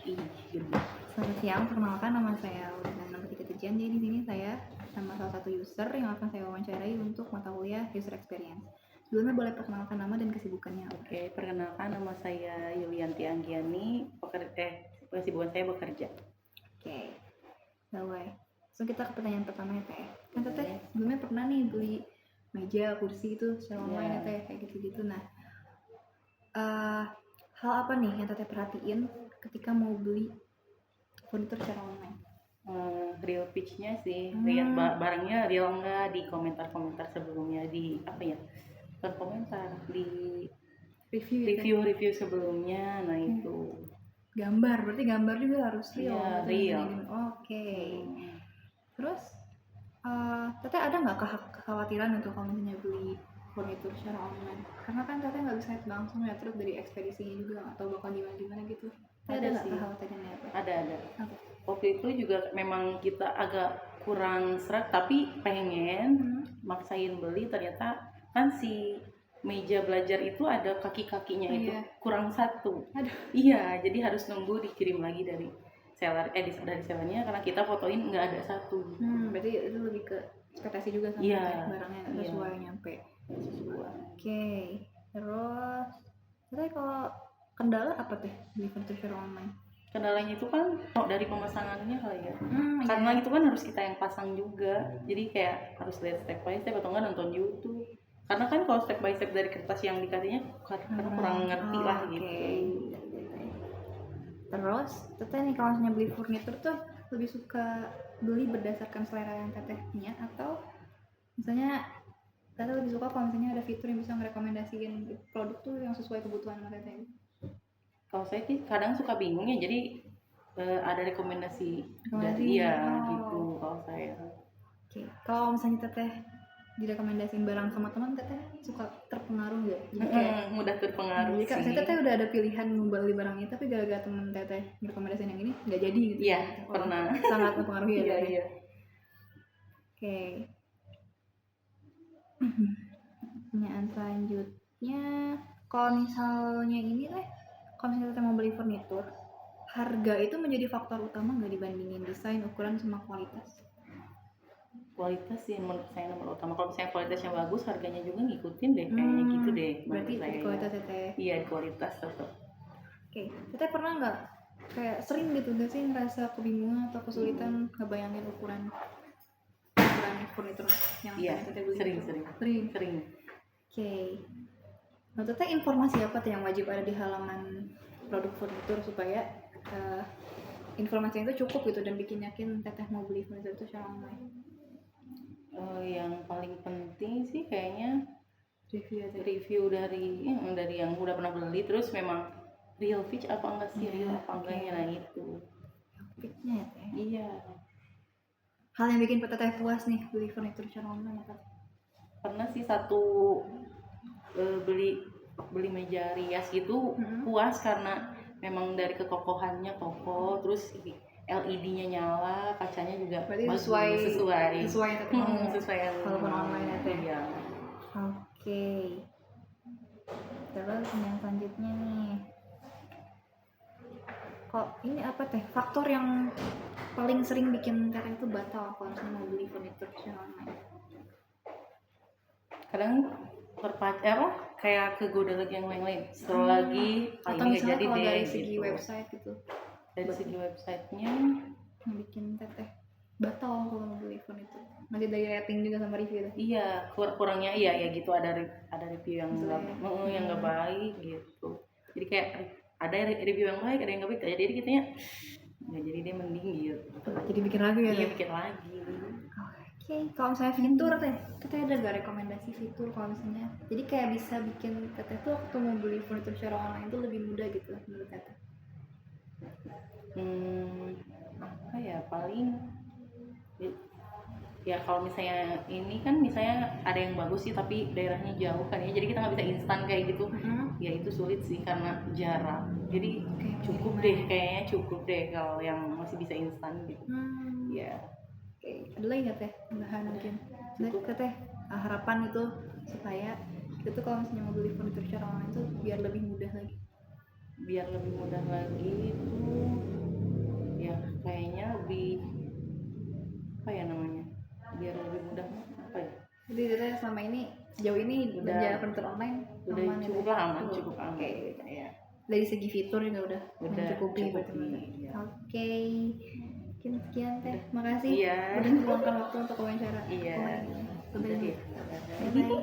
Ih, gede. Selamat siang, perkenalkan nama saya Audrina Tijan. Jadi di sini saya sama salah satu user yang akan saya wawancarai untuk mata kuliah User Experience. Sebelumnya boleh perkenalkan nama dan kesibukannya. Oke, perkenalkan nama saya Yulianti Anggiani, kesibukan saya bekerja. Oke, bye. So kita ke pertanyaan pertama ya Teh. Kan Teteh sebelumnya pernah nih beli meja, kursi itu secara online ya Teh, kayak gitu-gitu. Nah, hal apa nih yang Teteh perhatiin ketika mau beli furnitur secara online? Real pitch-nya sih, lihat barangnya real nggak di komentar-komentar sebelumnya, di apa ya, bukan komentar, di review sebelumnya. Nah itu gambar, berarti gambar juga harus real. Iya, real. Oke. Terus Teteh ada nggak kekhawatiran untuk kalau misalnya beli furnitur secara online? Karena kan Teteh nggak bisa lihat langsung ya, terus dari ekspedisinya juga atau bakal gimana gitu. Ada nggak kekhawatirannya? Ada. Waktu itu juga memang kita agak kurang serak, tapi pengen maksain beli, ternyata kan si meja belajar itu ada kaki-kakinya itu kurang satu. Iya, jadi harus nunggu dikirim lagi dari seller dari sellernya, karena kita fotoin nggak ada satu. Berarti itu lebih ke ekspektasi juga sama barangnya nggak sesuai nyampe. Oke. Terus kalau kendala apa teh beli furniture online? Kendalanya itu kan dari pemasangannya kali ya, karena itu kan harus kita yang pasang juga, jadi kayak harus lihat step by step atau enggak nonton YouTube, karena kan kalau step by step dari kertas yang dikasihnya karena kurang ngerti lah gitu. Terus Teteh nih kalau misalnya beli furnitur tuh lebih suka beli berdasarkan selera yang Teteh punya, atau misalnya Teteh lebih suka kalau misalnya ada fitur yang bisa ngerekomendasiin produk tuh yang sesuai kebutuhan sama Teteh? Kalau saya sih kadang suka bingung ya, jadi ada rekomendasi dari dia gitu kalau saya. Oke. Kalau misalnya Teteh direkomendasiin barang sama teman, Teteh suka terpengaruh nggak? Jadi kayak mudah terpengaruh sih. Saya Teteh udah ada pilihan mau beli barangnya, tapi gara-gara temen Teteh direkomendasiin yang ini nggak jadi gitu. Iya, pernah. Sangat mempengaruhi ya. Iya. Oke. Pertanyaan selanjutnya, kalau misalnya ini kalau misalnya Teteh mau beli furnitur, harga itu menjadi faktor utama nggak dibandingin desain, ukuran, sama kualitas? Kualitas sih menurut saya nomor utama. Kalau misalnya kualitasnya bagus, harganya juga ngikutin deh, kayaknya gitu deh. Berarti kualitas Teteh? Iya, kualitas tetap. Oke, Teteh pernah nggak kayak sering gitu nggak sih ngerasa kebingungan atau kesulitan ngebayangin ukuran furnitur yang Teteh beli? Sering. Oke. Nah, Teteh informasi apa tuh yang wajib ada di halaman produk furnitur supaya informasinya itu cukup gitu dan bikin yakin Teteh mau beli furnitur itu secara online? Yang paling penting sih kayaknya review dari yang udah pernah beli, terus memang real pitch apa enggak sih, real apa enggaknya. Nah itu pitchnya ya Teh? Iya. Hal yang bikin Teteh puas nih beli furnitur secara online apa? Pernah sih beli meja rias gitu, puas karena memang dari kekokohannya kokoh, terus LED-nya nyala, kacanya juga sesuai walaupun online ya Teh. Iya. Oke. Terus yang selanjutnya nih, kok ini apa Teh faktor yang paling sering bikin Teteh itu batal kalau misalnya mau beli furnitur secara online? Kadang kayak kegoda lagi yang lain-lain, scroll lagi, atau misalnya kalau dari segi website gitu, dari segi websitenya yang bikin Teteh batal kalau mau beli furnitur, nanti dari rating juga sama review tuh. Iya, kurangnya iya ya gitu, ada review yang nggak baik gitu, jadi kayak ada review yang baik, ada yang nggak baik, jadi kitanya nggak, jadi dia mending gitu, jadi bikin lagi ya. Iya, bikin lagi. Oke, kalau misalnya fitur Teteh ada gak rekomendasi fitur kalau misalnya jadi kayak bisa bikin Teteh tuh waktu mau beli furnitur secara online itu lebih mudah gitu menurut Teteh? Apa ya, paling ya kalau misalnya ini kan misalnya ada yang bagus sih tapi daerahnya jauh kan ya, jadi kita nggak bisa instan kayak gitu. Ya itu sulit sih karena jarak, jadi cukup deh kalau yang masih bisa instan gitu. Ya. Ada lagi nggak Teh tambahan mungkin? Teteh harapan itu supaya itu kalau misalnya mau beli furnitur secara online itu biar lebih mudah lagi itu Jadi ternyata selama ini sejauh ini Udah. belanja furnitur online Udah aman ya, cukup Teh? lah aman, cukup aman. Oke. Ya. Dari segi fitur juga udah mencukupi cukup, berarti, Mas. iya. Oke. Mungkin sekian Teh. Makasih Iya. udah meluangkan waktu untuk wawancara. Iya. Udah Udah ya. ya. Bye-bye.